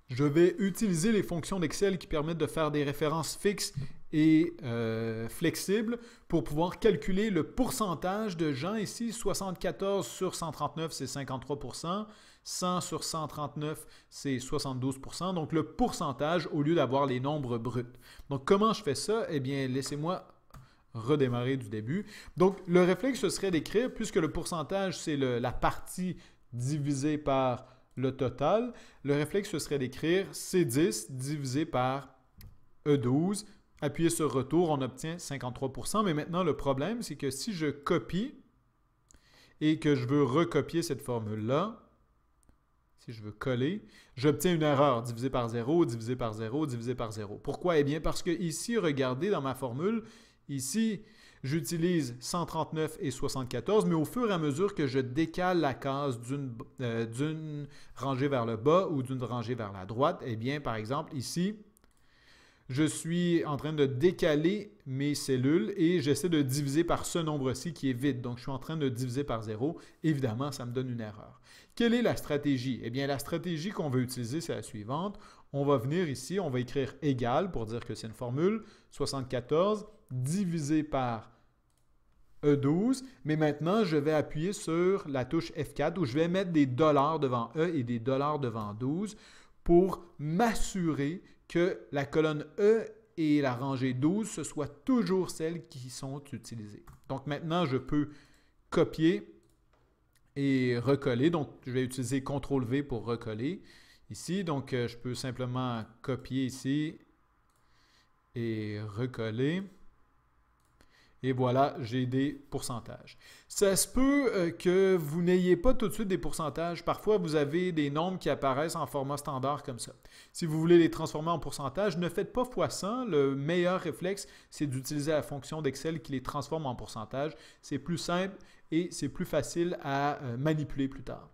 Je vais utiliser les fonctions d'Excel qui permettent de faire des références fixes et flexibles pour pouvoir calculer le pourcentage de gens ici. 74 sur 139, c'est 53%. 100 sur 139, c'est 72%. Donc, le pourcentage au lieu d'avoir les nombres bruts. Donc, comment je fais ça? Eh bien, laissez-moi redémarrer du début. Donc, le réflexe, ce serait d'écrire, puisque le pourcentage, c'est la partie divisée par le total, le réflexe, ce serait d'écrire C10 divisé par E12. Appuyer sur retour, on obtient 53%. Mais maintenant, le problème, c'est que si je copie et que je veux recopier cette formule-là, si je veux coller, j'obtiens une erreur divisé par 0, divisé par 0, divisé par 0. Pourquoi? Eh bien, parce que ici, regardez dans ma formule, ici, j'utilise 139 et 74, mais au fur et à mesure que je décale la case d'une rangée vers le bas ou d'une rangée vers la droite, eh bien, par exemple, ici, je suis en train de décaler mes cellules et j'essaie de diviser par ce nombre-ci qui est vide. Donc, je suis en train de diviser par 0. Évidemment, ça me donne une erreur. Quelle est la stratégie? Eh bien, la stratégie qu'on veut utiliser, c'est la suivante. On va venir ici, on va écrire égal pour dire que c'est une formule. 74 divisé par E12. Mais maintenant, je vais appuyer sur la touche F4 où je vais mettre des dollars devant E et des dollars devant 12 pour m'assurer que la colonne E et la rangée 12, ce soient toujours celles qui sont utilisées. Donc maintenant, je peux copier et recoller. Donc, je vais utiliser CTRL-V pour recoller ici. Donc, je peux simplement copier ici et recoller. Et voilà, j'ai des pourcentages. Ça se peut que vous n'ayez pas tout de suite des pourcentages. Parfois, vous avez des nombres qui apparaissent en format standard comme ça. Si vous voulez les transformer en pourcentage, ne faites pas x100. Le meilleur réflexe, c'est d'utiliser la fonction d'Excel qui les transforme en pourcentage. C'est plus simple et c'est plus facile à manipuler plus tard.